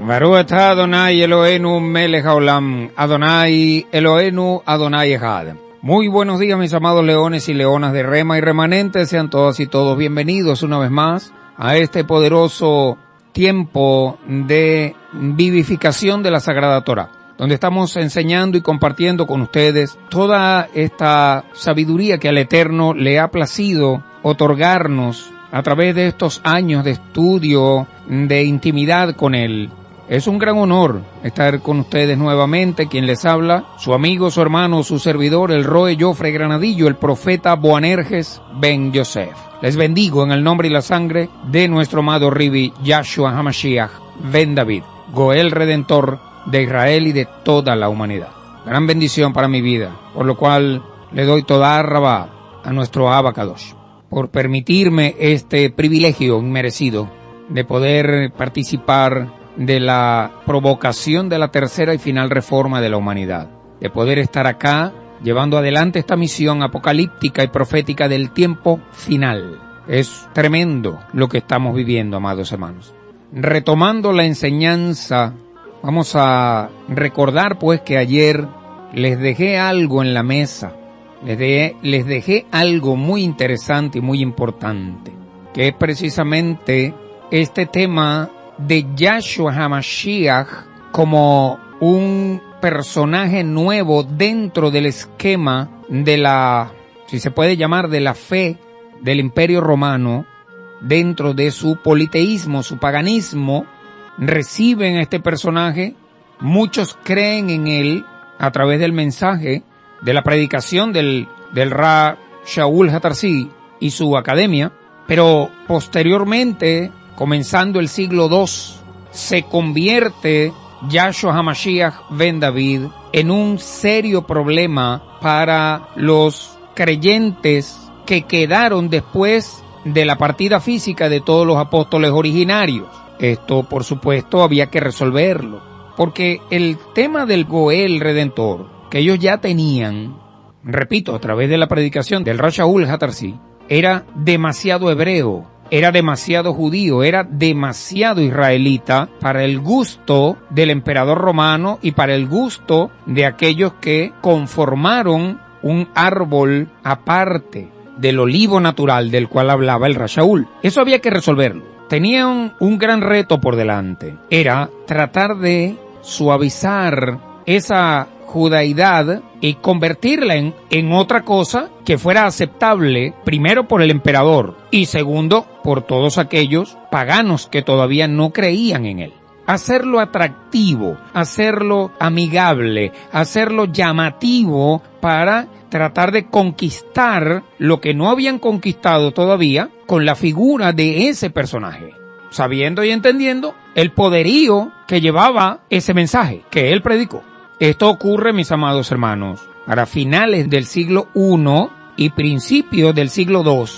Baruch atah Adonai Eloheinu melech haolam, Adonai Eloheinu, Adonai Echad. Muy buenos días, mis amados leones y leonas de Rema y remanentes, sean todas y todos bienvenidos una vez más a este poderoso tiempo de vivificación de la Sagrada Torá, donde estamos enseñando y compartiendo con ustedes toda esta sabiduría que al Eterno le ha placido otorgarnos a través de estos años de estudio, de intimidad con Él. Es un gran honor estar con ustedes nuevamente. Quien les habla, su amigo, su hermano, su servidor, el Roe Jofre Granadillo, el profeta Boanerges Ben Yosef. Les bendigo en el nombre y la sangre de nuestro amado Ribi Yahshua HaMashiach Ben David, Goel Redentor de Israel y de toda la humanidad. Gran bendición para mi vida, por lo cual le doy toda rabá a nuestro Abba Kadosh, por permitirme este privilegio inmerecido de poder participar de la provocación de la tercera y final reforma de la humanidad, de poder estar acá llevando adelante esta misión apocalíptica y profética del tiempo final. Es tremendo lo que estamos viviendo, amados hermanos. Retomando la enseñanza, vamos a recordar pues que ayer les dejé algo en la mesa, les dejé algo muy interesante y muy importante, que es precisamente este tema de Yahshua HaMashiach como un personaje nuevo dentro del esquema de la, si se puede llamar, de la fe del Imperio Romano, dentro de su politeísmo, su paganismo. Reciben a este personaje, muchos creen en él a través del mensaje de la predicación del Ra Shaul HaTarsi y su academia, pero posteriormente, comenzando el siglo II, se convierte Yahshua HaMashiach Ben David en un serio problema para los creyentes que quedaron después de la partida física de todos los apóstoles originarios. Esto, por supuesto, había que resolverlo, porque el tema del Goel Redentor, que ellos ya tenían, repito, a través de la predicación del Ra Shaul HaTarsi, era demasiado hebreo, era demasiado judío, era demasiado israelita para el gusto del emperador romano y para el gusto de aquellos que conformaron un árbol aparte del olivo natural del cual hablaba el Ra Shaul. Eso había que resolverlo. Tenían un gran reto por delante. Era tratar de suavizar esa judaidad y convertirla en otra cosa que fuera aceptable, primero por el emperador y segundo por todos aquellos paganos que todavía no creían en él. Hacerlo atractivo, hacerlo amigable, hacerlo llamativo para tratar de conquistar lo que no habían conquistado todavía con la figura de ese personaje, sabiendo y entendiendo el poderío que llevaba ese mensaje que él predicó. Esto ocurre, mis amados hermanos, para finales del siglo I y principios del siglo II.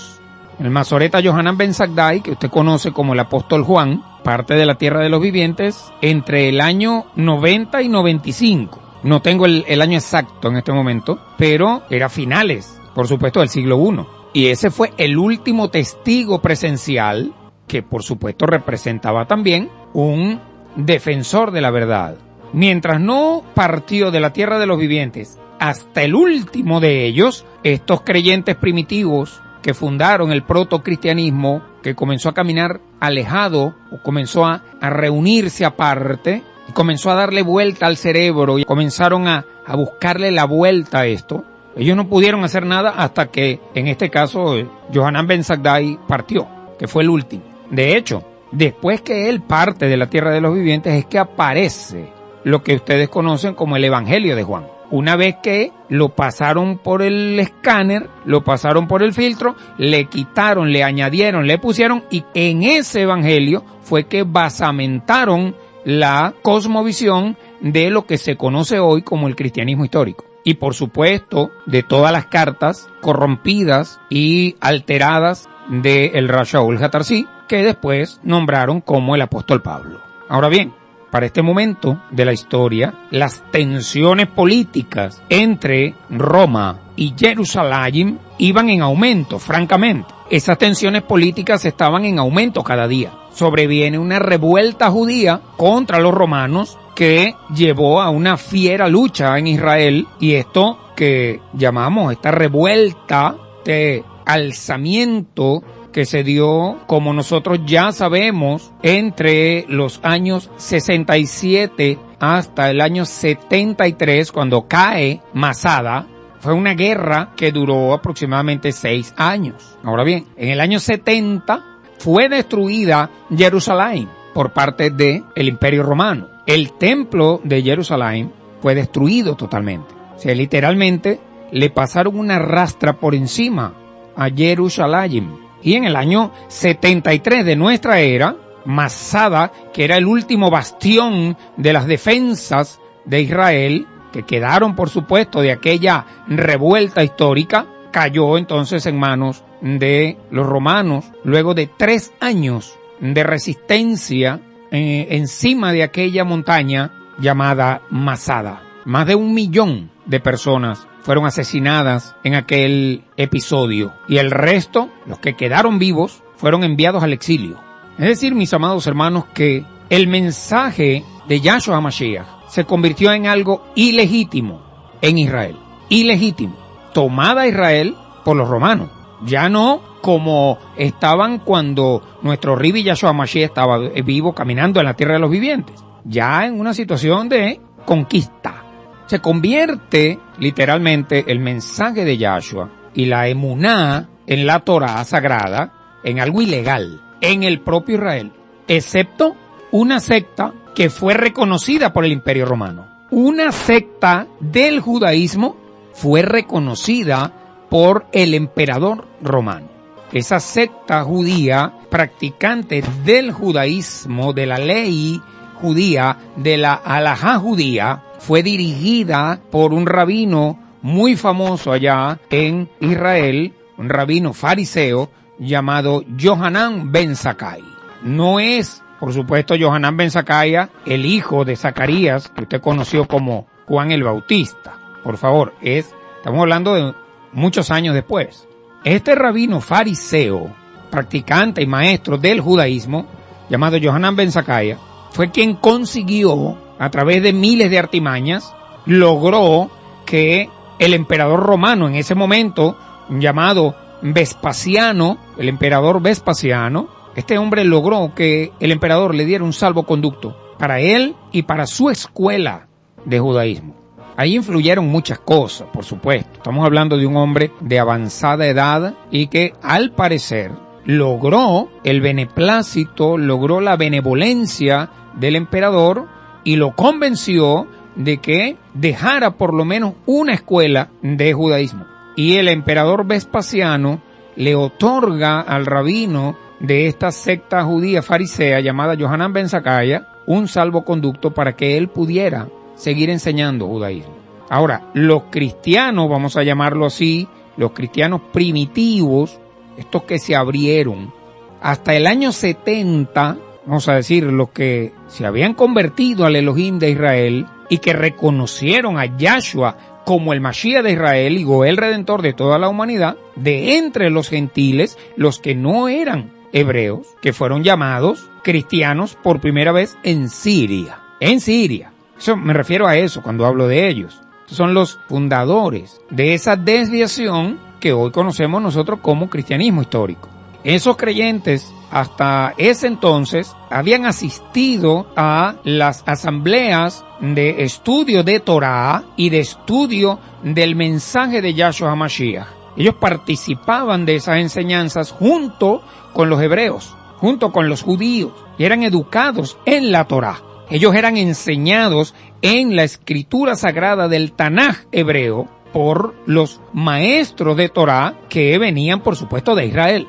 El masoreta Yohanan Ben Zakkai, que usted conoce como el apóstol Juan, parte de la tierra de los vivientes, entre el año 90 y 95. No tengo el año exacto en este momento, pero era finales, por supuesto, del siglo I. Y ese fue el último testigo presencial que, por supuesto, representaba también un defensor de la verdad. Mientras no partió de la tierra de los vivientes hasta el último de ellos, estos creyentes primitivos que fundaron el protocristianismo, que comenzó a caminar alejado o comenzó a reunirse aparte, y comenzó a darle vuelta al cerebro y comenzaron a buscarle la vuelta a esto, ellos no pudieron hacer nada hasta que, en este caso, Yohanan Ben Zakkai partió, que fue el último. De hecho, después que él parte de la tierra de los vivientes es que aparece lo que ustedes conocen como el Evangelio de Juan. Una vez que lo pasaron por el escáner, lo pasaron por el filtro, le quitaron, le añadieron, le pusieron, y en ese Evangelio fue que basamentaron la cosmovisión de lo que se conoce hoy como el cristianismo histórico. Y por supuesto, de todas las cartas corrompidas y alteradas del Ra Shaul HaTarsi, que después nombraron como el apóstol Pablo. Ahora bien, para este momento de la historia, las tensiones políticas entre Roma y Jerusalén iban en aumento, francamente. esas tensiones políticas estaban en aumento cada día. Sobreviene una revuelta judía contra los romanos que llevó a una fiera lucha en Israel, y esto que llamamos esta revuelta de alzamiento que se dio, como nosotros ya sabemos, entre los años 67 hasta el año 73, cuando cae Masada. Fue una guerra que duró aproximadamente 6 años. Ahora bien, en el año 70 fue destruida Jerusalén por parte del Imperio Romano. El templo de Jerusalén fue destruido totalmente. O sea, literalmente le pasaron una rastra por encima a Jerusalén. Y en el año 73 de nuestra era, Masada, que era el último bastión de las defensas de Israel, que quedaron por supuesto de aquella revuelta histórica, cayó entonces en manos de los romanos luego de 3 años de resistencia encima de aquella montaña llamada Masada. Más de 1 millón de personas fueron asesinadas en aquel episodio, y el resto, los que quedaron vivos, fueron enviados al exilio. Es decir, mis amados hermanos, que el mensaje de Yahshua HaMashiach se convirtió en algo ilegítimo en Israel. Ilegítimo. Tomada Israel por los romanos. Ya no como estaban cuando nuestro Rabbi Yahshua HaMashiach estaba vivo caminando en la tierra de los vivientes. Ya en una situación de conquista. Se convierte literalmente el mensaje de Yahshua y la emuná en la Torá sagrada en algo ilegal en el propio Israel, excepto una secta que fue reconocida por el Imperio Romano. Una secta del judaísmo fue reconocida por el emperador romano. Esa secta judía, practicante del judaísmo, de la ley judía, de la halajá judía, fue dirigida por un rabino muy famoso allá en Israel, un rabino fariseo llamado Yohanan ben Zakkai. No es, por supuesto, Yohanan ben Zakkai, el hijo de Zacarías, que usted conoció como Juan el Bautista. Por favor, estamos hablando de muchos años después. Este rabino fariseo, practicante y maestro del judaísmo, llamado Yohanan ben Zakkai, fue quien consiguió, a través de miles de artimañas, logró que el emperador romano en ese momento, llamado Vespasiano, el emperador Vespasiano, este hombre logró que el emperador le diera un salvoconducto para él y para su escuela de judaísmo. Ahí influyeron muchas cosas, por supuesto. Estamos hablando de un hombre de avanzada edad y que, al parecer, logró el beneplácito, logró la benevolencia del emperador y lo convenció de que dejara por lo menos una escuela de judaísmo. Y el emperador Vespasiano le otorga al rabino de esta secta judía farisea llamada Yohanan ben Zakkai un salvoconducto para que él pudiera seguir enseñando judaísmo. Ahora, los cristianos, vamos a llamarlo así, los cristianos primitivos, estos que se abrieron hasta el año 70, vamos a decir, los que se habían convertido al Elohim de Israel y que reconocieron a Yahshua como el Mashiach de Israel y Goel Redentor de toda la humanidad, de entre los gentiles, los que no eran hebreos, que fueron llamados cristianos por primera vez en Siria. En Siria. Eso, me refiero a eso cuando hablo de ellos. Son los fundadores de esa desviación que hoy conocemos nosotros como cristianismo histórico. Esos creyentes hasta ese entonces habían asistido a las asambleas de estudio de Torah y de estudio del mensaje de Yahshua HaMashiach. Ellos participaban de esas enseñanzas junto con los hebreos, junto con los judíos, y eran educados en la Torah. Ellos eran enseñados en la escritura sagrada del Tanaj hebreo por los maestros de Torah que venían, por supuesto, de Israel.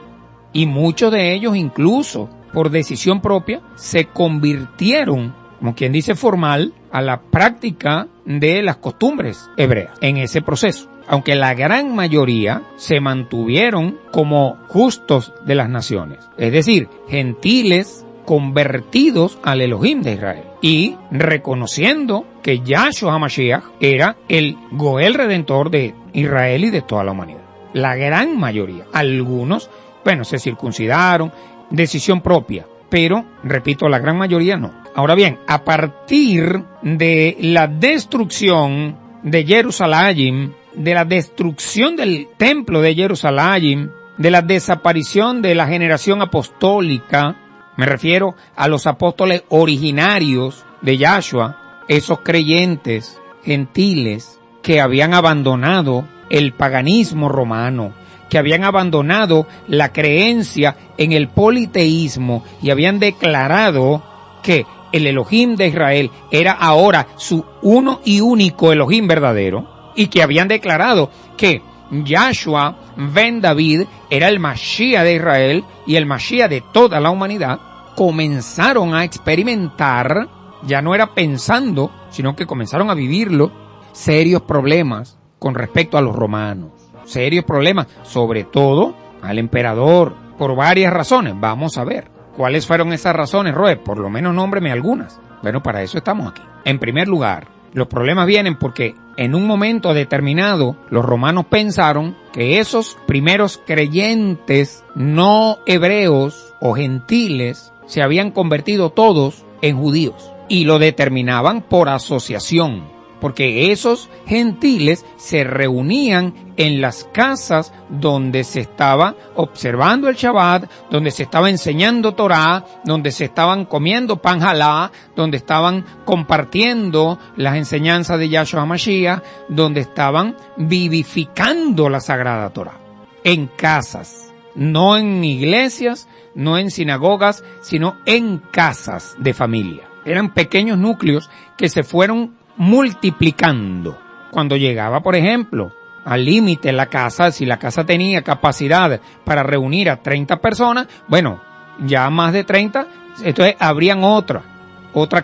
Y muchos de ellos, incluso por decisión propia, se convirtieron, como quien dice formal, a la práctica de las costumbres hebreas en ese proceso. Aunque la gran mayoría se mantuvieron como justos de las naciones. Es decir, gentiles convertidos al Elohim de Israel y reconociendo que Yahshua HaMashiach era el Goel Redentor de Israel y de toda la humanidad. La gran mayoría. Algunos Bueno, se circuncidaron, decisión propia. Pero, repito, la gran mayoría no. Ahora bien, a partir de la destrucción de Jerusalén, de la destrucción del templo de Jerusalén, de la desaparición de la generación apostólica, me refiero a los apóstoles originarios de Yahshua, esos creyentes gentiles que habían abandonado el paganismo romano, que habían abandonado la creencia en el politeísmo y habían declarado que el Elohim de Israel era ahora su uno y único Elohim verdadero, y que habían declarado que Yahshua ben David era el Mashiach de Israel y el Mashiach de toda la humanidad, comenzaron a experimentar, ya no era pensando, sino que comenzaron a vivirlo, serios problemas con respecto a los romanos. Serios problemas, sobre todo al emperador, por varias razones. Vamos a ver cuáles fueron esas razones, Roe. Por lo menos nómbreme algunas. Bueno, para eso estamos aquí. En primer lugar, los problemas vienen porque en un momento determinado los romanos pensaron que esos primeros creyentes no hebreos o gentiles se habían convertido todos en judíos y lo determinaban por asociación. Porque esos gentiles se reunían en las casas donde se estaba observando el Shabbat, donde se estaba enseñando Torah, donde se estaban comiendo pan halá, donde estaban compartiendo las enseñanzas de Yahshua Mashiach, donde estaban vivificando la Sagrada Torah. En casas, no en iglesias, no en sinagogas, sino en casas de familia. Eran pequeños núcleos que se fueron multiplicando. Cuando llegaba, por ejemplo, al límite la casa, si la casa tenía capacidad para reunir a 30 personas, bueno, ya más de 30, entonces abrían otra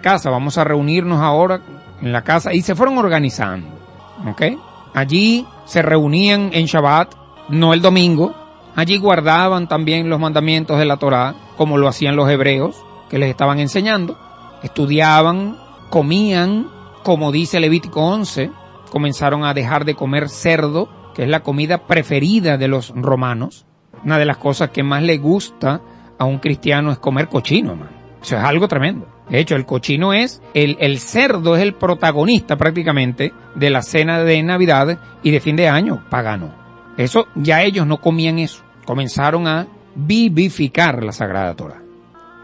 casa, vamos a reunirnos ahora en la casa, y se fueron organizando, ¿ok? Allí se reunían en Shabbat, no el domingo, allí guardaban también los mandamientos de la Torah, como lo hacían los hebreos, que les estaban enseñando, estudiaban, comían, como dice Levítico 11, comenzaron a dejar de comer cerdo, que es la comida preferida de los romanos. Una de las cosas que más le gusta a un cristiano es comer cochino, hermano. Eso es algo tremendo. De hecho, el cochino es, el cerdo es el protagonista prácticamente de la cena de Navidad y de fin de año pagano. Eso, ya ellos no comían eso. Comenzaron a vivificar la Sagrada Torah.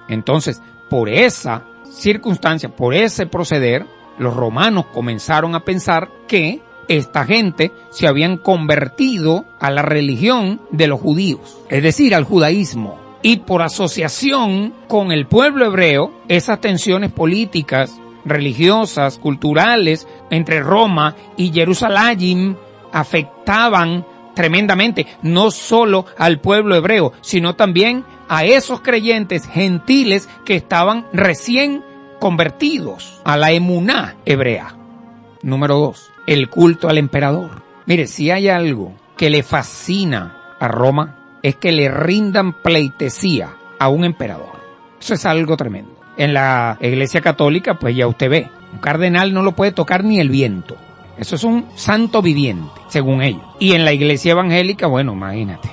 Entonces, por esa circunstancia, por ese proceder, los romanos comenzaron a pensar que esta gente se habían convertido a la religión de los judíos, es decir, al judaísmo. Y por asociación con el pueblo hebreo, esas tensiones políticas, religiosas, culturales entre Roma y Jerusalén afectaban tremendamente no solo al pueblo hebreo, sino también a esos creyentes gentiles que estaban recién convertidos a la emuná hebrea. Número 2, el culto al emperador. Mire, si hay algo que le fascina a Roma, es que le rindan pleitesía a un emperador. Eso es algo tremendo. En la Iglesia Católica, pues ya usted ve, un cardenal no lo puede tocar ni el viento. Eso es un santo viviente, según ellos. Y en la Iglesia Evangélica, bueno, imagínate,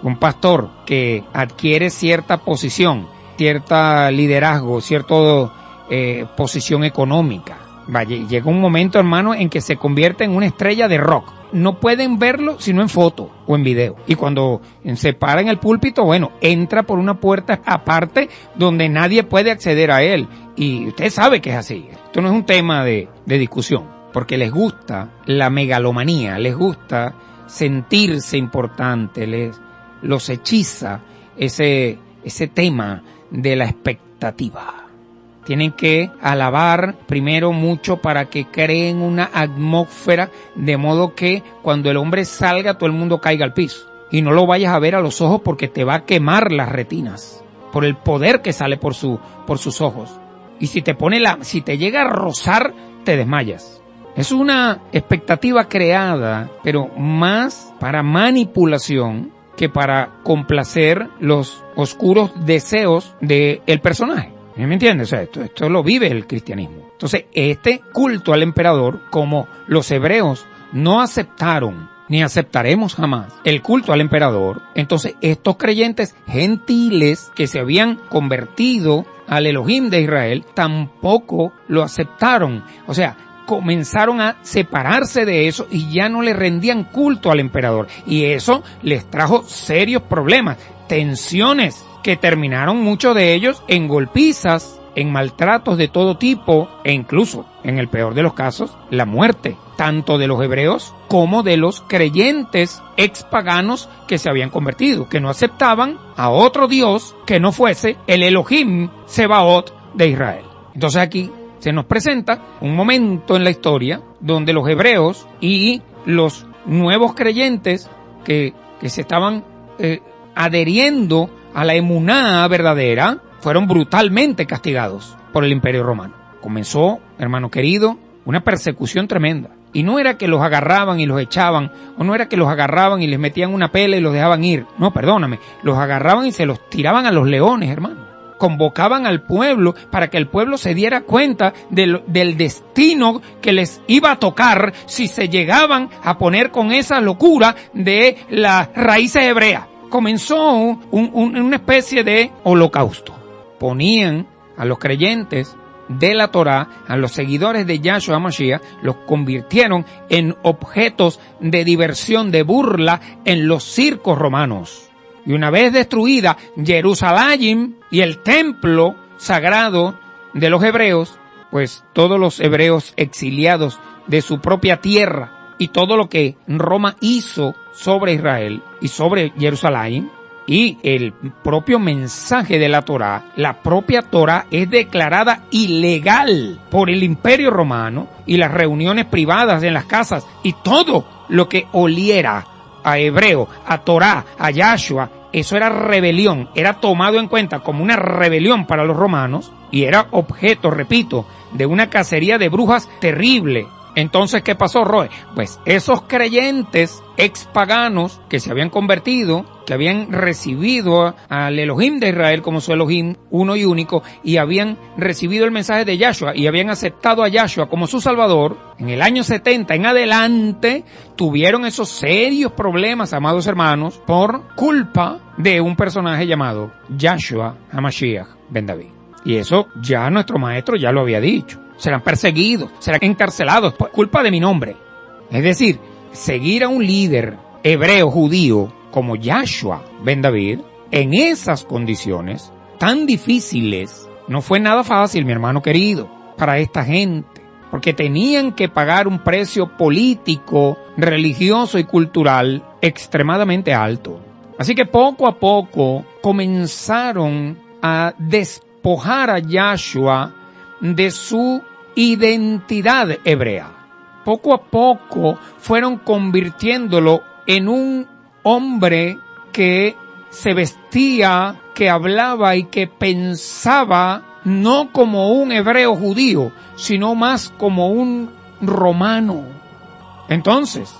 un pastor que adquiere cierta posición, cierta liderazgo, cierta posición económica. Vaya, llega un momento, hermano, en que se convierte en una estrella de rock. No pueden verlo sino en foto o en video. Y cuando se para en el púlpito, bueno, entra por una puerta aparte donde nadie puede acceder a él. Y usted sabe que es así. Esto no es un tema de discusión, porque les gusta la megalomanía, les gusta sentirse importante, los hechiza ese tema de la expectativa. Tienen que alabar primero mucho para que creen una atmósfera de modo que cuando el hombre salga todo el mundo caiga al piso. Y no lo vayas a ver a los ojos porque te va a quemar las retinas por el poder que sale por sus ojos. Y si te llega a rozar, te desmayas. Es una expectativa creada, pero más para manipulación que para complacer los oscuros deseos del personaje. ¿Me entiendes? O sea, esto lo vive el cristianismo. Entonces, este culto al emperador, como los hebreos no aceptaron ni aceptaremos jamás el culto al emperador. Entonces estos creyentes gentiles que se habían convertido al Elohim de Israel tampoco lo aceptaron. O sea, comenzaron a separarse de eso y ya no le rendían culto al emperador. Y eso les trajo serios problemas, tensiones que terminaron muchos de ellos en golpizas, en maltratos de todo tipo e incluso, en el peor de los casos, la muerte, tanto de los hebreos como de los creyentes expaganos que se habían convertido, que no aceptaban a otro Dios que no fuese el Elohim Sebaot de Israel. Entonces aquí se nos presenta un momento en la historia donde los hebreos y los nuevos creyentes que se estaban adheriendo a la emuná verdadera fueron brutalmente castigados por el Imperio Romano. Comenzó, hermano querido, una persecución tremenda. Y no era que los agarraban y los echaban, o no era que los agarraban y les metían una pela y los dejaban ir. No, perdóname, los agarraban y se los tiraban a los leones, hermano. Convocaban al pueblo para que el pueblo se diera cuenta del destino que les iba a tocar si se llegaban a poner con esa locura de las raíces hebreas. Comenzó una especie de holocausto. Ponían a los creyentes de la Torá, a los seguidores de Yahshua HaMashiach, los convirtieron en objetos de diversión, de burla en los circos romanos. Y una vez destruida Jerusalén y el templo sagrado de los hebreos, pues todos los hebreos exiliados de su propia tierra y todo lo que Roma hizo sobre Israel y sobre Jerusalén, y el propio mensaje de la Torá, la propia Torá es declarada ilegal por el Imperio Romano y las reuniones privadas en las casas y todo lo que oliera a hebreo, a Torá, a Yahshua, eso era rebelión, era tomado en cuenta como una rebelión para los romanos y era objeto, repito, de una cacería de brujas terrible. Entonces, ¿qué pasó, Roe? Pues esos creyentes expaganos que se habían convertido, que habían recibido al Elohim de Israel como su Elohim uno y único, y habían recibido el mensaje de Yahshua y habían aceptado a Yahshua como su Salvador, en el año 70 en adelante tuvieron esos serios problemas, amados hermanos, por culpa de un personaje llamado Yahshua HaMashiach ben David. Y eso ya nuestro maestro ya lo había dicho. Serán perseguidos, serán encarcelados por culpa de mi nombre. Es decir, seguir a un líder hebreo judío como Yahshua ben David en esas condiciones tan difíciles no fue nada fácil, mi hermano querido, para esta gente, porque tenían que pagar un precio político, religioso y cultural extremadamente alto. Así que poco a poco comenzaron a despojar a Yahshua de su identidad hebrea. Poco a poco fueron convirtiéndolo en un hombre que se vestía, que hablaba y que pensaba no como un hebreo judío, sino más como un romano. Entonces,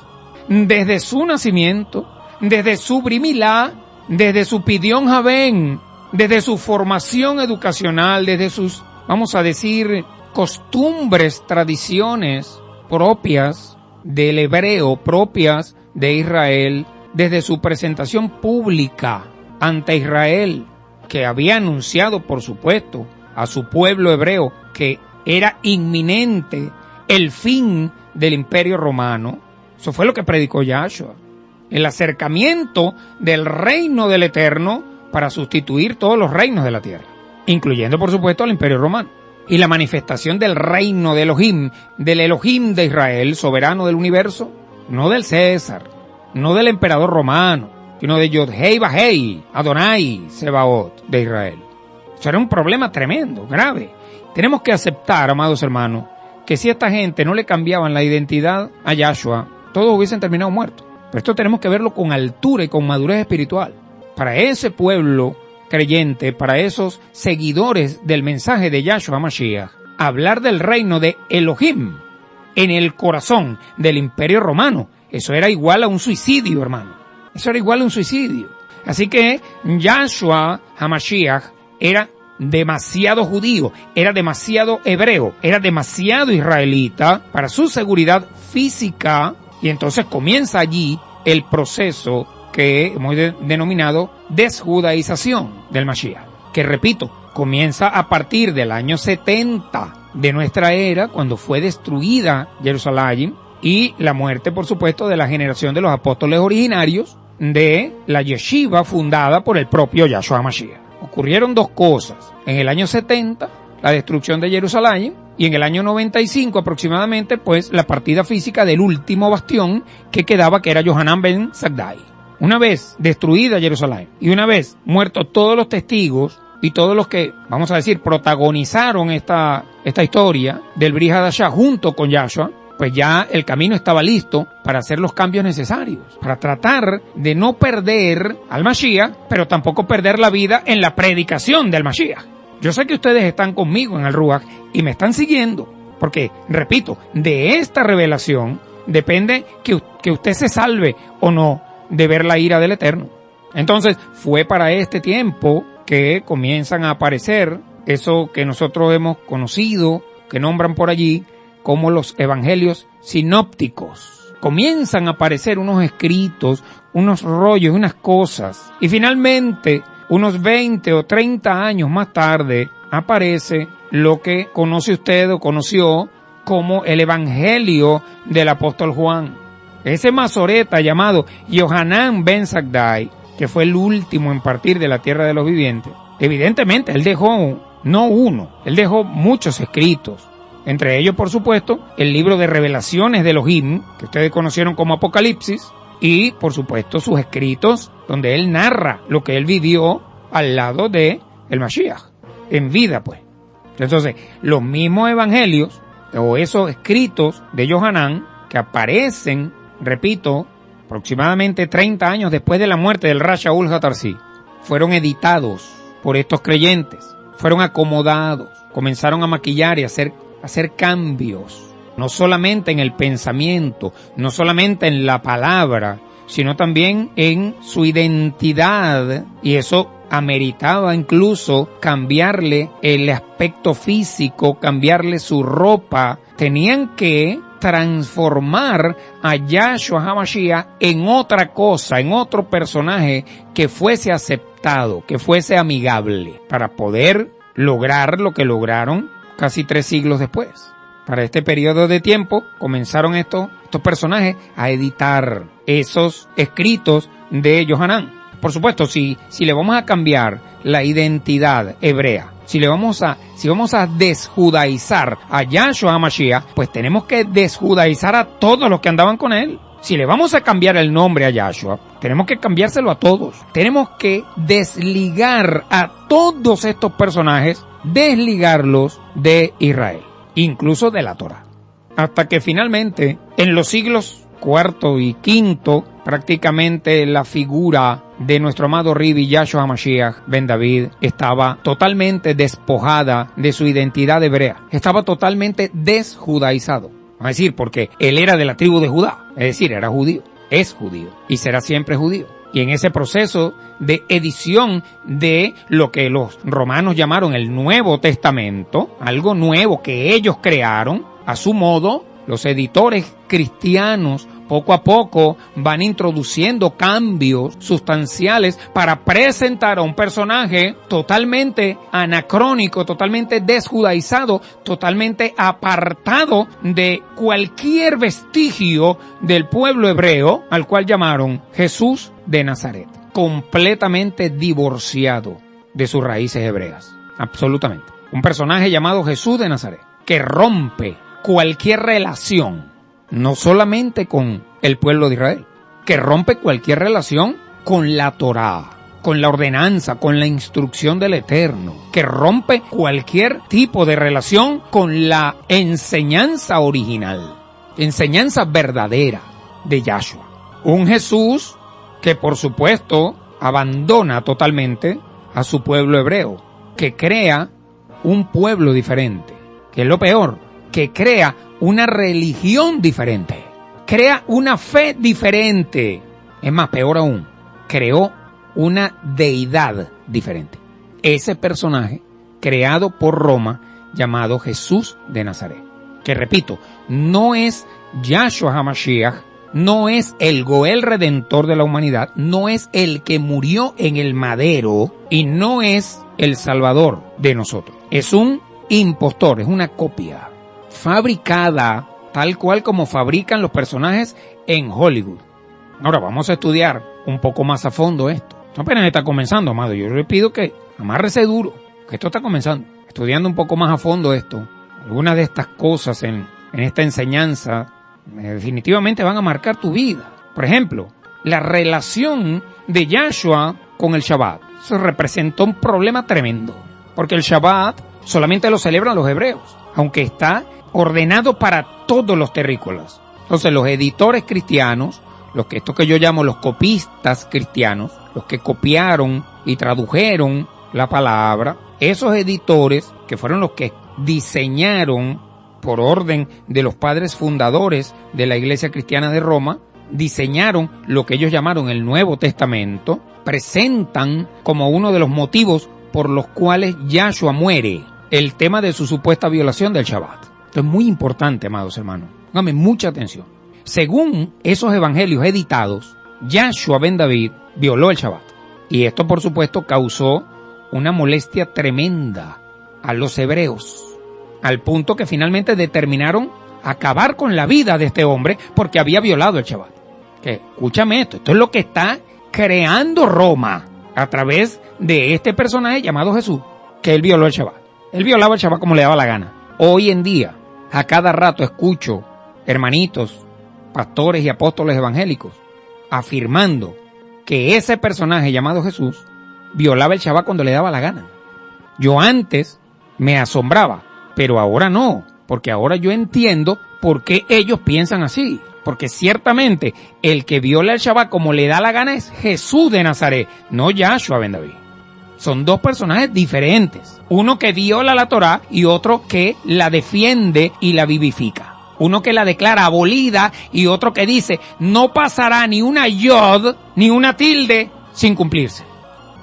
desde su nacimiento, desde su Brit Milá, desde su Pidyon Haben, desde su formación educacional, desde sus, vamos a decir, costumbres, tradiciones propias del hebreo, propias de Israel, desde su presentación pública ante Israel, que había anunciado, por supuesto, a su pueblo hebreo que era inminente el fin del Imperio Romano. Eso fue lo que predicó Yahshua. El acercamiento del reino del Eterno para sustituir todos los reinos de la tierra, incluyendo, por supuesto, al Imperio Romano. Y la manifestación del reino de Elohim, del Elohim de Israel, soberano del universo, no del César, no del emperador romano, sino de Yod-Hei Vahei, Adonai Sebaot de Israel. Eso era un problema tremendo, grave. Tenemos que aceptar, amados hermanos, que si a esta gente no le cambiaban la identidad a Yahshua, todos hubiesen terminado muertos. Pero esto tenemos que verlo con altura y con madurez espiritual. Para ese pueblo creyente, para esos seguidores del mensaje de Yahshua HaMashiach, hablar del reino de Elohim en el corazón del Imperio Romano, eso era igual a un suicidio, hermano. Eso era igual a un suicidio. Así que Yahshua HaMashiach era demasiado judío, era demasiado hebreo, era demasiado israelita para su seguridad física Y entonces comienza allí el proceso que hemos denominado desjudaización del Mashiach, que repito, comienza a partir del año 70 de nuestra era, cuando fue destruida Jerusalén, y la muerte, por supuesto, de la generación de los apóstoles originarios de la yeshiva fundada por el propio Yahshua Mashiach. Ocurrieron dos cosas. En el año 70, la destrucción de Jerusalén, y en el año 95 aproximadamente, pues, la partida física del último bastión que quedaba, que era Yohanan ben Zakkai. Una vez destruida Jerusalén, y una vez muertos todos los testigos, y todos los que, vamos a decir, protagonizaron esta historia del Brit Hadashah junto con Yahshua, pues ya el camino estaba listo para hacer los cambios necesarios, para tratar de no perder al Mashiach, pero tampoco perder la vida en la predicación del Mashiach. Yo sé que ustedes están conmigo en el Ruach y me están siguiendo, porque, repito, de esta revelación depende que usted se salve o no de ver la ira del Eterno. Entonces, fue para este tiempo que comienzan a aparecer eso que nosotros hemos conocido, que nombran por allí como los evangelios sinópticos. Comienzan a aparecer unos escritos, unos rollos, unas cosas. Y finalmente, unos 20 o 30 años más tarde, aparece lo que conoce usted o conoció como el evangelio del apóstol Juan. Ese masoreta llamado Yohanan ben Zakkai, que fue el último en partir de la tierra de los vivientes. Evidentemente, él dejó no uno, él dejó muchos escritos. Entre ellos, por supuesto, el libro de revelaciones de Elohim, que ustedes conocieron como Apocalipsis, y, por supuesto, sus escritos, donde él narra lo que él vivió al lado de el Mashiach, en vida, pues. Entonces, los mismos evangelios, o esos escritos de Yohanan, que aparecen, repito, aproximadamente 30 años después de la muerte del Rav Shaul HaTarsi, fueron editados por estos creyentes, fueron acomodados, comenzaron a maquillar y a hacer cambios, no solamente en el pensamiento, no solamente en la palabra, sino también en su identidad, y eso ameritaba incluso cambiarle el aspecto físico, cambiarle su ropa. Tenían que transformar a Yahshua HaMashiach en otra cosa, en otro personaje que fuese aceptado, que fuese amigable, para poder lograr lo que lograron casi 3 siglos después. Para este periodo de tiempo comenzaron estos personajes a editar esos escritos de Yohanan. Por supuesto, si le vamos a cambiar la identidad hebrea, si vamos a desjudaizar a Yahshua HaMashiach, pues tenemos que desjudaizar a todos los que andaban con él. Si le vamos a cambiar el nombre a Yahshua, tenemos que cambiárselo a todos. Tenemos que desligar a todos estos personajes, desligarlos de Israel, incluso de la Torah. Hasta que finalmente, en los siglos IV y V, prácticamente la figura de nuestro amado Ribi Yahshua HaMashiach ben David estaba totalmente despojada de su identidad hebrea. Estaba totalmente desjudaizado. Es decir, porque él era de la tribu de Judá. Es decir, era judío, es judío y será siempre judío. Y en ese proceso de edición de lo que los romanos llamaron el Nuevo Testamento, algo nuevo que ellos crearon a su modo, los editores cristianos poco a poco van introduciendo cambios sustanciales para presentar a un personaje totalmente anacrónico, totalmente desjudaizado, totalmente apartado de cualquier vestigio del pueblo hebreo, al cual llamaron Jesús de Nazaret, completamente divorciado de sus raíces hebreas, absolutamente. Un personaje llamado Jesús de Nazaret, que rompe cualquier relación, no solamente con el pueblo de Israel, que rompe cualquier relación con la Torá, con la ordenanza, con la instrucción del Eterno, que rompe cualquier tipo de relación con la enseñanza original, enseñanza verdadera de Yahshua. Un Jesús que, por supuesto, abandona totalmente a su pueblo hebreo, que crea un pueblo diferente, que es lo peor, que crea una religión diferente, crea una fe diferente. Es más, peor aún, creó una deidad diferente. Ese personaje creado por Roma llamado Jesús de Nazaret, que repito, no es Yahshua HaMashiach no es el Goel redentor de la humanidad, no es el que murió en el madero y no es el salvador de nosotros. Es un impostor, es una copia fabricada tal cual como fabrican los personajes en Hollywood. Ahora vamos a estudiar un poco más a fondo esto. Esto apenas está comenzando, amado. Yo le pido que amárrese duro, que esto está comenzando. Estudiando un poco más a fondo esto, algunas de estas cosas en esta enseñanza definitivamente van a marcar tu vida. Por ejemplo, la relación de Yahshua con el Shabbat. Eso representó un problema tremendo, porque el Shabbat solamente lo celebran los hebreos, aunque está ordenado para todos los terrícolas. Entonces los editores cristianos, esto que yo llamo los copistas cristianos, los que copiaron y tradujeron la palabra, esos editores que fueron los que diseñaron por orden de los padres fundadores de la Iglesia Cristiana de Roma, diseñaron lo que ellos llamaron el Nuevo Testamento, presentan como uno de los motivos por los cuales Yahshua muere el tema de su supuesta violación del Shabbat. Esto es muy importante, amados hermanos. Pónganme mucha atención. Según esos evangelios editados, Yahshua ben David violó el Shabbat. Y esto, por supuesto, causó una molestia tremenda a los hebreos, al punto que finalmente determinaron acabar con la vida de este hombre porque había violado el Shabbat. Escúchame esto es lo que está creando Roma a través de este personaje llamado Jesús, que él violó el Shabbat. Él violaba el Shabbat como le daba la gana. Hoy en día, a cada rato escucho hermanitos, pastores y apóstoles evangélicos afirmando que ese personaje llamado Jesús violaba el Shabbat cuando le daba la gana. Yo antes me asombraba, pero ahora no, porque ahora yo entiendo por qué ellos piensan así. Porque ciertamente el que viola el Shabbat como le da la gana es Jesús de Nazaret, no Yahshua ben David. Son dos personajes diferentes. Uno que viola la Torá y otro que la defiende y la vivifica. Uno que la declara abolida y otro que dice no pasará ni una yod ni una tilde sin cumplirse.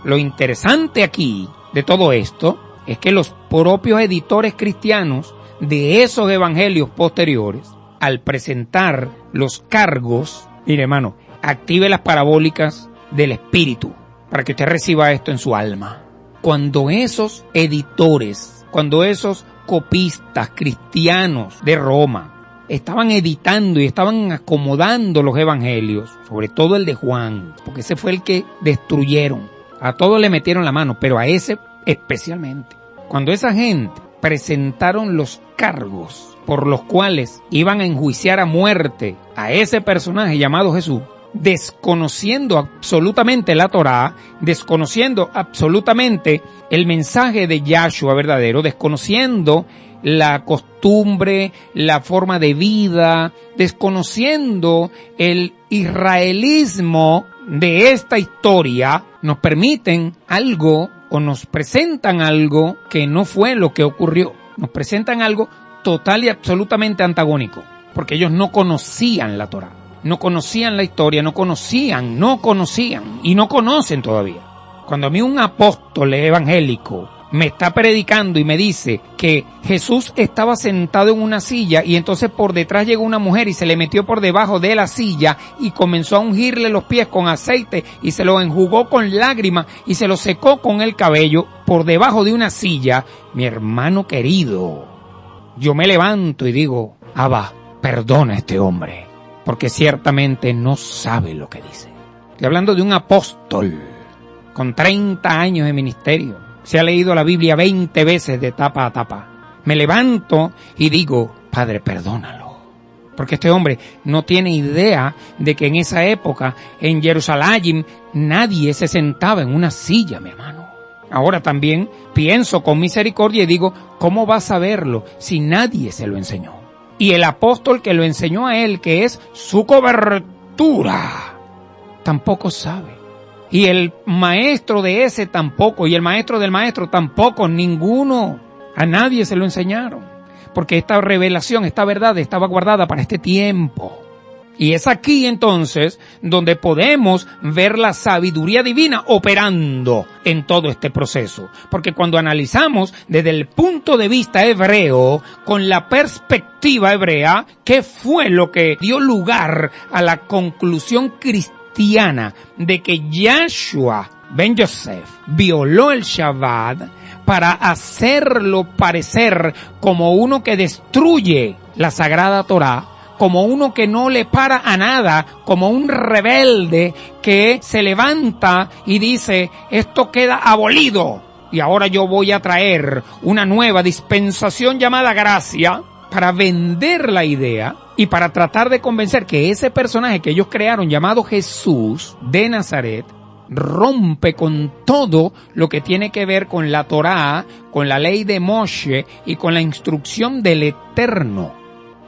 Lo interesante aquí de todo esto es que los propios editores cristianos de esos evangelios posteriores, al presentar los cargos, mire hermano, active las parabólicas del espíritu para que usted reciba esto en su alma. Cuando esos editores, cuando esos copistas cristianos de Roma estaban editando y estaban acomodando los evangelios, sobre todo el de Juan, porque ese fue el que destruyeron, a todos le metieron la mano, pero a ese especialmente. Cuando esa gente presentaron los cargos por los cuales iban a enjuiciar a muerte a ese personaje llamado Jesús, desconociendo absolutamente la Torá, desconociendo absolutamente el mensaje de Yahshua verdadero, desconociendo la costumbre, la forma de vida, desconociendo el israelismo de esta historia, nos permiten algo o nos presentan algo que no fue lo que ocurrió. Nos presentan algo total y absolutamente antagónico, porque ellos no conocían la Torá, no conocían la historia, no conocían y no conocen todavía. Cuando a mí un apóstol evangélico me está predicando y me dice que Jesús estaba sentado en una silla y entonces por detrás llegó una mujer y se le metió por debajo de la silla y comenzó a ungirle los pies con aceite y se lo enjugó con lágrimas y se lo secó con el cabello por debajo de una silla, mi hermano querido, yo me levanto y digo, Abba, perdona a este hombre, porque ciertamente no sabe lo que dice. Estoy hablando de un apóstol con 30 años de ministerio. Se ha leído la Biblia 20 veces de tapa a tapa. Me levanto y digo, Padre, perdónalo. Porque este hombre no tiene idea de que en esa época, en Jerusalén, nadie se sentaba en una silla, mi hermano. Ahora también pienso con misericordia y digo, ¿cómo va a saberlo si nadie se lo enseñó? Y el apóstol que lo enseñó a él, que es su cobertura, tampoco sabe. Y el maestro de ese tampoco, y el maestro del maestro tampoco, ninguno. A nadie se lo enseñaron. Porque esta revelación, esta verdad estaba guardada para este tiempo. Y es aquí entonces donde podemos ver la sabiduría divina operando en todo este proceso. Porque cuando analizamos desde el punto de vista hebreo, con la perspectiva hebrea, ¿qué fue lo que dio lugar a la conclusión cristiana de que Yahshua ben Yosef violó el Shabbat para hacerlo parecer como uno que destruye la Sagrada Torá, como uno que no le para a nada, como un rebelde que se levanta y dice, esto queda abolido y ahora yo voy a traer una nueva dispensación llamada gracia para vender la idea y para tratar de convencer que ese personaje que ellos crearon llamado Jesús de Nazaret rompe con todo lo que tiene que ver con la Torá, con la ley de Moshe y con la instrucción del Eterno,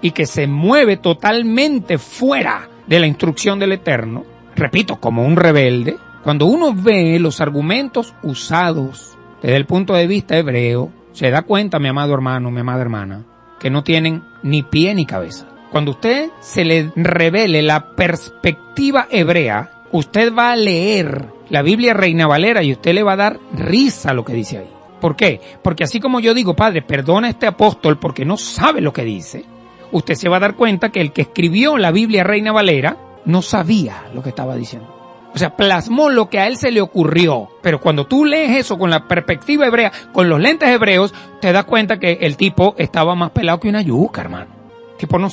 y que se mueve totalmente fuera de la instrucción del Eterno, repito, como un rebelde. Cuando uno ve los argumentos usados desde el punto de vista hebreo, se da cuenta, mi amado hermano, mi amada hermana, que no tienen ni pie ni cabeza. Cuando usted se le revele la perspectiva hebrea, usted va a leer la Biblia Reina Valera y usted le va a dar risa a lo que dice ahí. ¿Por qué? Porque así como yo digo, Padre, perdona a este apóstol porque no sabe lo que dice, usted se va a dar cuenta que el que escribió la Biblia Reina Valera no sabía lo que estaba diciendo. O sea, plasmó lo que a él se le ocurrió. Pero cuando tú lees eso con la perspectiva hebrea, con los lentes hebreos, te das cuenta que el tipo estaba más pelado que una yuca, hermano. El tipo no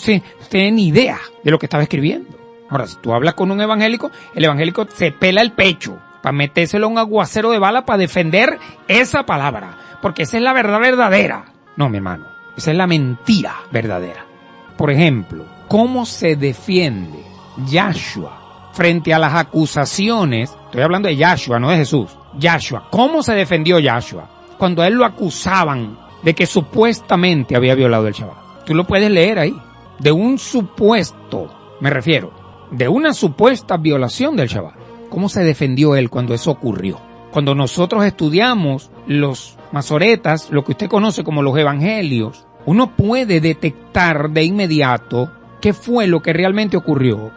tiene ni idea de lo que estaba escribiendo. Ahora, si tú hablas con un evangélico, el evangélico se pela el pecho para metérselo a un aguacero de bala para defender esa palabra. Porque esa es la verdad verdadera. No, mi hermano, esa es la mentira verdadera. Por ejemplo, ¿cómo se defiende Yahshua frente a las acusaciones? Estoy hablando de Yahshua, no de Jesús. Yahshua, ¿cómo se defendió Yahshua cuando a él lo acusaban de que supuestamente había violado el Shabbat? Tú lo puedes leer ahí. De un supuesto, me refiero, de una supuesta violación del Shabbat. ¿Cómo se defendió él cuando eso ocurrió? Cuando nosotros estudiamos los masoretas, lo que usted conoce como los evangelios, uno puede detectar de inmediato qué fue lo que realmente ocurrió.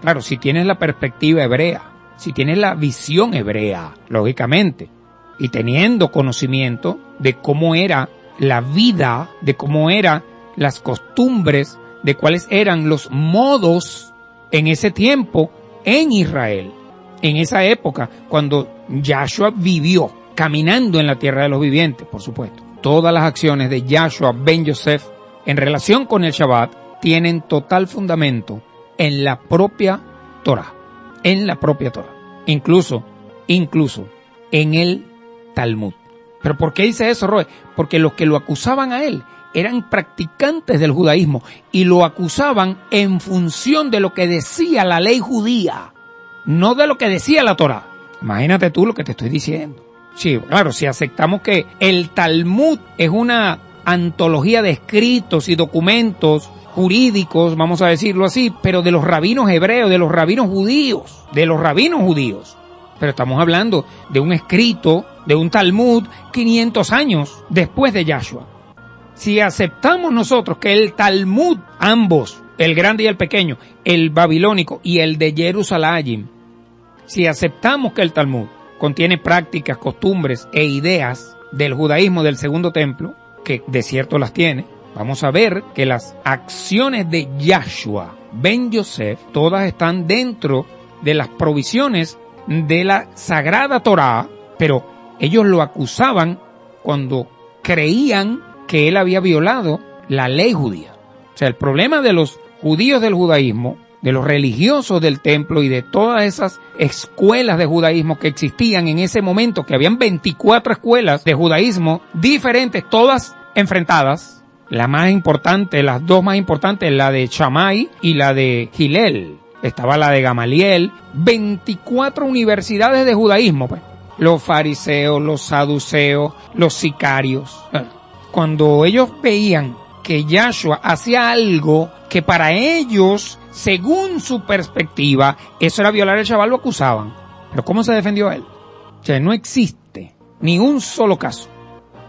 Claro, si tienes la perspectiva hebrea, si tienes la visión hebrea, lógicamente, y teniendo conocimiento de cómo era la vida, de cómo eran las costumbres, de cuáles eran los modos en ese tiempo en Israel, en esa época, cuando Yahshua vivió caminando en la tierra de los vivientes, por supuesto. Todas las acciones de Yahshua ben Yosef en relación con el Shabbat tienen total fundamento en la propia Torah. En la propia Torah. Incluso en el Talmud. ¿Pero por qué dice eso, Roe? Porque los que lo acusaban a él eran practicantes del judaísmo y lo acusaban en función de lo que decía la ley judía, no de lo que decía la Torah. Imagínate tú lo que te estoy diciendo. Sí, claro, si aceptamos que el Talmud es una antología de escritos y documentos jurídicos, vamos a decirlo así, pero de los rabinos hebreos, de los rabinos judíos. Pero estamos hablando de un escrito, de un Talmud 500 años después de Yahshua. Si aceptamos nosotros que el Talmud, ambos, el grande y el pequeño, el babilónico y el de Jerusalén, si aceptamos que el Talmud contiene prácticas, costumbres e ideas del judaísmo del segundo templo, que de cierto las tiene, vamos a ver que las acciones de Yahshua ben Yosef, todas están dentro de las provisiones de la Sagrada Torá, pero ellos lo acusaban cuando creían que él había violado la ley judía. O sea, el problema de los judíos del judaísmo, de los religiosos del templo y de todas esas escuelas de judaísmo que existían en ese momento, que habían 24 escuelas de judaísmo diferentes, todas enfrentadas. La más importante, las dos más importantes, la de Shammai y la de Hillel. Estaba la de Gamaliel. 24 universidades de judaísmo, pues. Los fariseos, los saduceos, los sicarios. Cuando ellos veían que Yahshua hacía algo que para ellos, según su perspectiva, eso era violar el Shabbat, lo acusaban. Pero ¿cómo se defendió él? O sea, no existe ni un solo caso,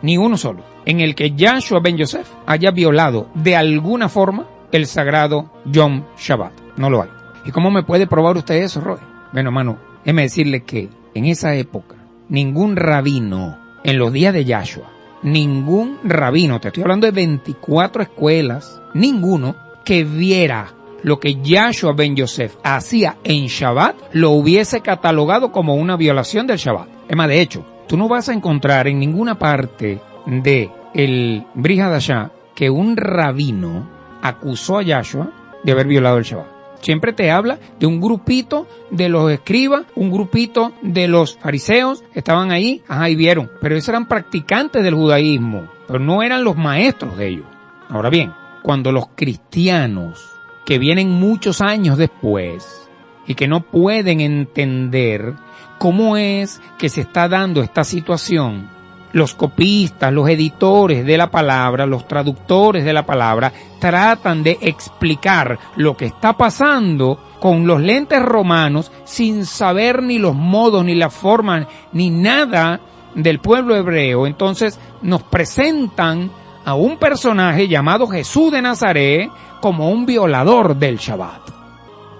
ni uno solo, en el que Yahshua ben Yosef haya violado de alguna forma el sagrado Yom Shabbat. No lo hay. ¿Y cómo me puede probar usted eso, Roy? Bueno, hermano, déjeme decirle que en esa época, ningún rabino, en los días de Yahshua, ningún rabino, te estoy hablando de 24 escuelas, ninguno que viera lo que Yahshua ben Yosef hacía en Shabbat, lo hubiese catalogado como una violación del Shabbat. Es más, de hecho, tú no vas a encontrar en ninguna parte de el Brit Hadashah que un rabino acusó a Yahshua de haber violado el Shabbat. Siempre te habla de un grupito de los escribas, un grupito de los fariseos, estaban ahí, y vieron, pero esos eran practicantes del judaísmo, pero no eran los maestros de ellos. Ahora bien, cuando los cristianos, que vienen muchos años después, y que no pueden entender cómo es que se está dando esta situación, los copistas, los editores de la palabra, los traductores de la palabra, tratan de explicar lo que está pasando con los lentes romanos sin saber ni los modos, ni la forma, ni nada del pueblo hebreo. Entonces nos presentan a un personaje llamado Jesús de Nazaret como un violador del Shabbat.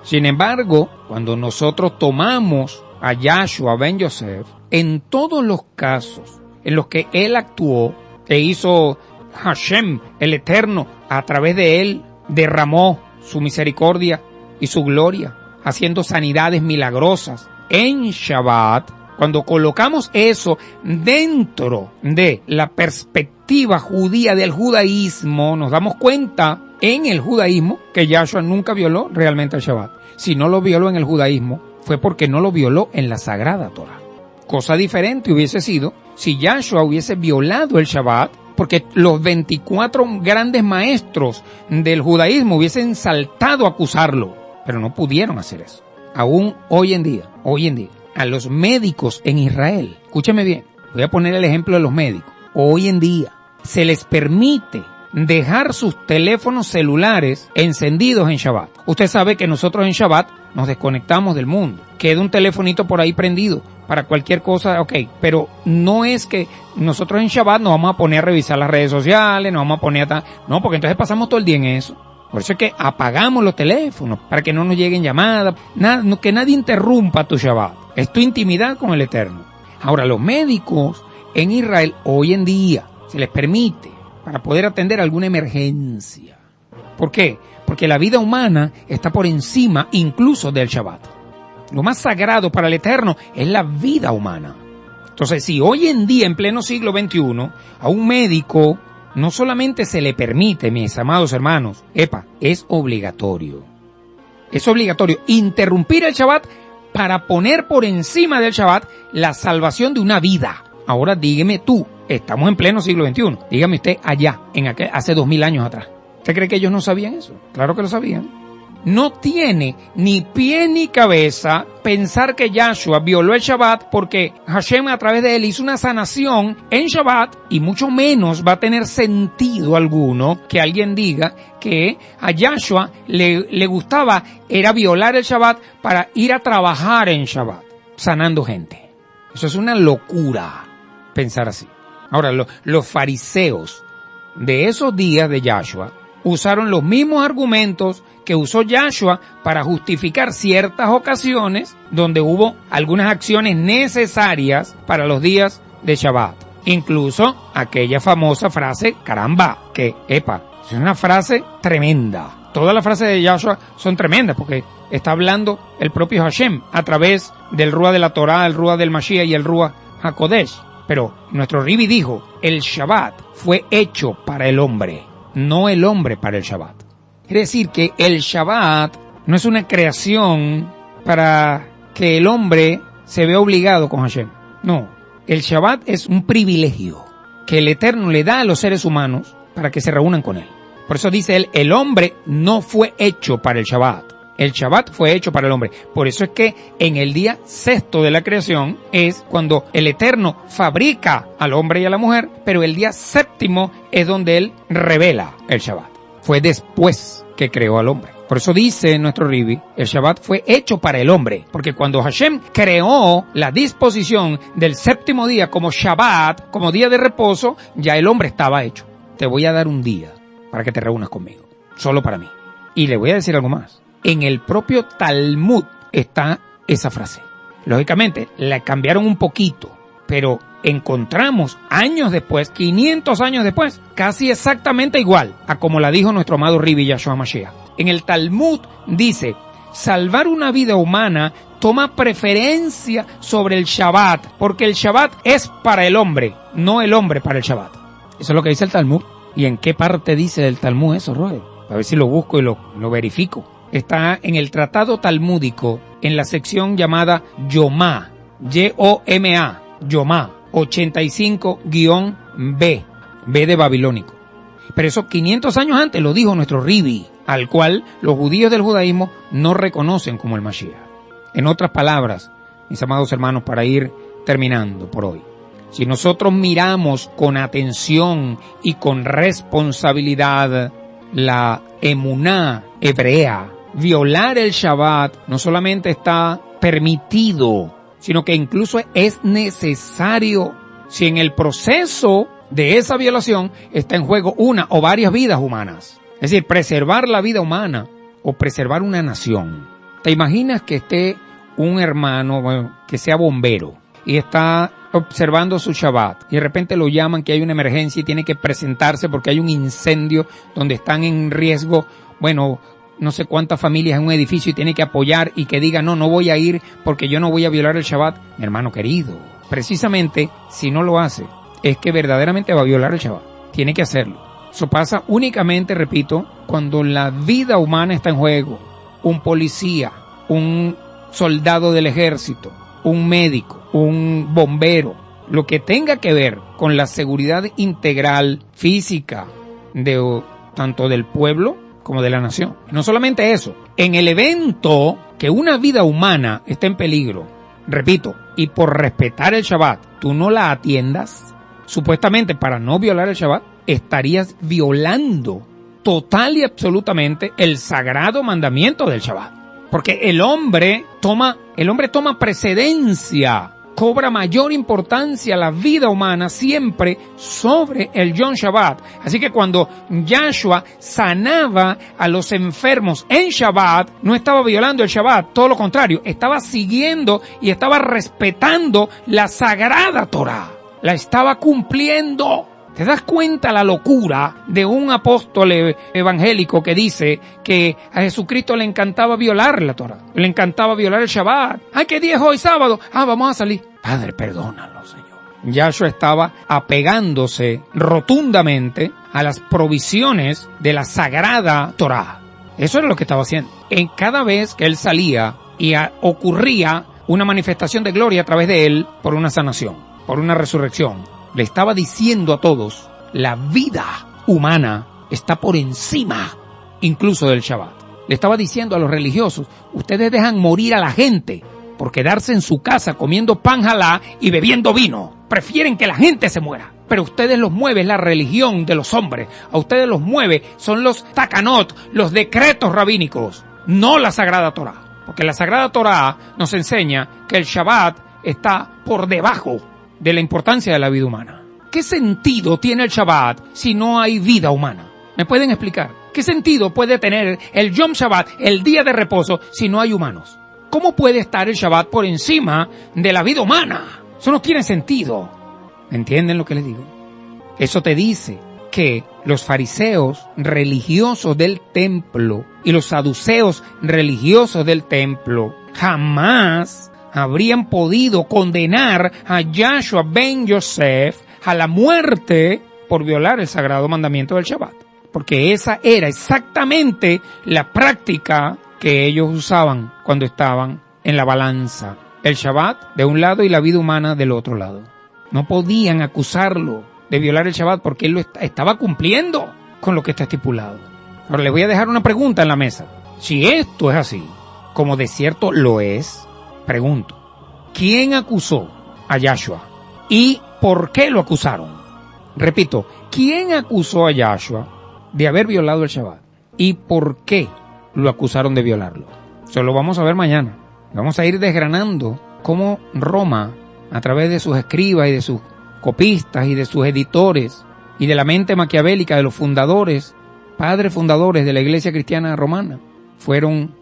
Sin embargo, cuando nosotros tomamos a Yahshua ben Yosef, en todos los casos en los que él actuó, e hizo Hashem, el Eterno, a través de él, derramó su misericordia y su gloria, haciendo sanidades milagrosas en Shabbat. Cuando colocamos eso dentro de la perspectiva judía del judaísmo, nos damos cuenta en el judaísmo que Yahshua nunca violó realmente el Shabbat. Si no lo violó en el judaísmo, fue porque no lo violó en la Sagrada Torah. Cosa diferente hubiese sido si Yahshua hubiese violado el Shabbat, porque los 24 grandes maestros del judaísmo hubiesen saltado a acusarlo, pero no pudieron hacer eso. Aún hoy en día, a los médicos en Israel, escúcheme bien, voy a poner el ejemplo de los médicos. Hoy en día se les permite dejar sus teléfonos celulares encendidos en Shabbat. Usted sabe que nosotros en Shabbat nos desconectamos del mundo. Queda un telefonito por ahí prendido para cualquier cosa, ok, pero no es que nosotros en Shabbat nos vamos a poner a revisar las redes sociales, nos vamos a poner no, porque entonces pasamos todo el día en eso. Por eso es que apagamos los teléfonos, para que no nos lleguen llamadas, que nadie interrumpa tu Shabbat. Es tu intimidad con el Eterno. Ahora, los médicos en Israel hoy en día se les permite para poder atender alguna emergencia. ¿Por qué? Porque la vida humana está por encima incluso del Shabbat. Lo más sagrado para el Eterno es la vida humana. Entonces, si hoy en día, en pleno siglo XXI, a un médico no solamente se le permite, mis amados hermanos, es obligatorio. Es obligatorio interrumpir el Shabbat para poner por encima del Shabbat la salvación de una vida. Ahora dígame tú, estamos en pleno siglo XXI, dígame usted allá, hace 2000 años atrás. ¿Usted cree que ellos no sabían eso? Claro que lo sabían. No tiene ni pie ni cabeza pensar que Yahshua violó el Shabbat porque Hashem a través de él hizo una sanación en Shabbat, y mucho menos va a tener sentido alguno que alguien diga que a Yahshua le gustaba era violar el Shabbat para ir a trabajar en Shabbat, sanando gente. Eso es una locura pensar así. Ahora, los fariseos de esos días de Yahshua usaron los mismos argumentos que usó Yahshua para justificar ciertas ocasiones donde hubo algunas acciones necesarias para los días de Shabbat. Incluso aquella famosa frase, caramba, que, es una frase tremenda. Todas las frases de Yahshua son tremendas porque está hablando el propio Hashem a través del Ruach de la Torah, el Ruach del Mashiach y el Ruach HaKodesh. Pero nuestro Ribi dijo, el Shabbat fue hecho para el hombre, no el hombre para el Shabbat. Quiere decir que el Shabbat no es una creación para que el hombre se vea obligado con Hashem. No, el Shabbat es un privilegio que el Eterno le da a los seres humanos para que se reúnan con él. Por eso dice él, el hombre no fue hecho para el Shabbat. El Shabbat fue hecho para el hombre. Por eso es que en el día sexto de la creación es cuando el Eterno fabrica al hombre y a la mujer, pero el día séptimo es donde él revela el Shabbat. Fue después que creó al hombre. Por eso dice nuestro Ribi, el Shabbat fue hecho para el hombre. Porque cuando Hashem creó la disposición del séptimo día como Shabbat, como día de reposo, ya el hombre estaba hecho. Te voy a dar un día para que te reúnas conmigo, solo para mí. Y le voy a decir algo más. en el propio Talmud está esa frase. Lógicamente, la cambiaron un poquito, pero encontramos años después, 500 años después, casi exactamente igual a como la dijo nuestro amado Rabbi Yahshua Mashiach. En el Talmud dice, salvar una vida humana toma preferencia sobre el Shabbat, porque el Shabbat es para el hombre, no el hombre para el Shabbat. Eso es lo que dice el Talmud. ¿Y en qué parte dice del Talmud eso, Roger? A ver si lo busco y lo verifico. Está en el Tratado Talmúdico, en la sección llamada Yomá, Y-O-M-A, Yomá, 85-B, B de babilónico. Pero eso 500 años antes lo dijo nuestro Rabbi, al cual los judíos del judaísmo no reconocen como el Mashiach. En otras palabras, mis amados hermanos, para ir terminando por hoy, si nosotros miramos con atención y con responsabilidad la emuná hebrea, violar el Shabbat no solamente está permitido, sino que incluso es necesario si en el proceso de esa violación está en juego una o varias vidas humanas. Es decir, preservar la vida humana o preservar una nación. ¿Te imaginas que esté un hermano, que sea bombero, y está observando su Shabbat, y de repente lo llaman que hay una emergencia y tiene que presentarse porque hay un incendio donde están en riesgo, no sé cuántas familias en un edificio y tiene que apoyar y que diga, no voy a ir porque yo no voy a violar el Shabbat? Mi hermano querido, precisamente si no lo hace, es que verdaderamente va a violar el Shabbat. Tiene que hacerlo. Eso pasa únicamente, repito, cuando la vida humana está en juego. Un policía, un soldado del ejército, un médico, un bombero, lo que tenga que ver con la seguridad integral física de tanto del pueblo como de la nación. No solamente eso, en el evento que una vida humana está en peligro, repito, y por respetar el Shabbat, tú no la atiendas, supuestamente para no violar el Shabbat, estarías violando total y absolutamente el sagrado mandamiento del Shabbat. Porque el hombre toma precedencia, cobra mayor importancia la vida humana siempre sobre el Yom Shabbat. Así que cuando Yahshua sanaba a los enfermos en Shabbat, no estaba violando el Shabbat, todo lo contrario, estaba siguiendo y estaba respetando la sagrada Torah. La estaba cumpliendo. ¿Te das cuenta la locura de un apóstol evangélico que dice que a Jesucristo le encantaba violar la Torah? Le encantaba violar el Shabbat. ¡Ay, qué día es hoy, sábado! Vamos a salir. Padre, perdónalo, Señor. Yahshua estaba apegándose rotundamente a las provisiones de la sagrada Torah. Eso era lo que estaba haciendo. En cada vez que él salía y ocurría una manifestación de gloria a través de él por una sanación, por una resurrección, le estaba diciendo a todos, la vida humana está por encima incluso del Shabbat. Le estaba diciendo a los religiosos, ustedes dejan morir a la gente por quedarse en su casa comiendo pan halá y bebiendo vino. Prefieren que la gente se muera. Pero ustedes los mueve la religión de los hombres. A ustedes los mueve, son los takanot, los decretos rabínicos, no la Sagrada Torah. Porque la Sagrada Torah nos enseña que el Shabbat está por debajo de la importancia de la vida humana. ¿Qué sentido tiene el Shabbat si no hay vida humana? ¿Me pueden explicar? ¿Qué sentido puede tener el Yom Shabbat, el día de reposo, si no hay humanos? ¿Cómo puede estar el Shabbat por encima de la vida humana? Eso no tiene sentido. ¿Entienden lo que les digo? Eso te dice que los fariseos religiosos del templo y los saduceos religiosos del templo jamás habrían podido condenar a Yahshua ben Yosef a la muerte por violar el sagrado mandamiento del Shabbat. Porque esa era exactamente la práctica que ellos usaban cuando estaban en la balanza. El Shabbat de un lado y la vida humana del otro lado. No podían acusarlo de violar el Shabbat porque él lo estaba cumpliendo con lo que está estipulado. Ahora les voy a dejar una pregunta en la mesa. Si esto es así, como de cierto lo es, pregunto, ¿quién acusó a Yahshua? ¿Y por qué lo acusaron? Repito, ¿quién acusó a Yahshua de haber violado el Shabbat? ¿Y por qué lo acusaron de violarlo? Eso lo vamos a ver mañana. Vamos a ir desgranando cómo Roma, a través de sus escribas y de sus copistas y de sus editores y de la mente maquiavélica de los fundadores, padres fundadores de la Iglesia Cristiana Romana, fueron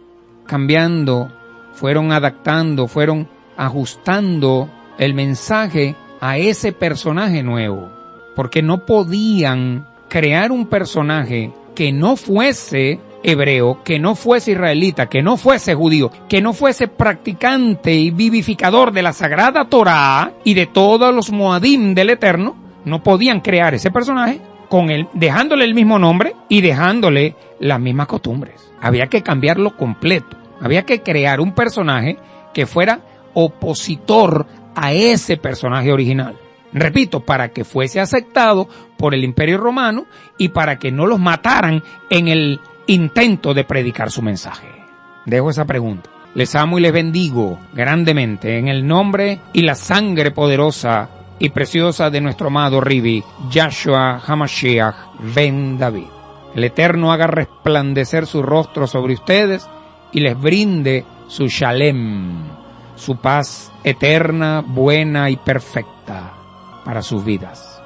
cambiando, fueron adaptando, fueron ajustando el mensaje a ese personaje nuevo, porque no podían crear un personaje que no fuese hebreo, que no fuese israelita, que no fuese judío, que no fuese practicante y vivificador de la Sagrada Torá y de todos los Moadim del Eterno. No podían crear ese personaje con él, dejándole el mismo nombre y dejándole las mismas costumbres. Había que cambiarlo completo. Había que crear un personaje que fuera opositor a ese personaje original. Repito, para que fuese aceptado por el Imperio Romano y para que no los mataran en el intento de predicar su mensaje. Dejo esa pregunta. Les amo y les bendigo grandemente en el nombre y la sangre poderosa y preciosa de nuestro amado Ribi, Yahshua HaMashiach Ben David. El Eterno haga resplandecer su rostro sobre ustedes y les brinde su Shalem, su paz eterna, buena y perfecta para sus vidas.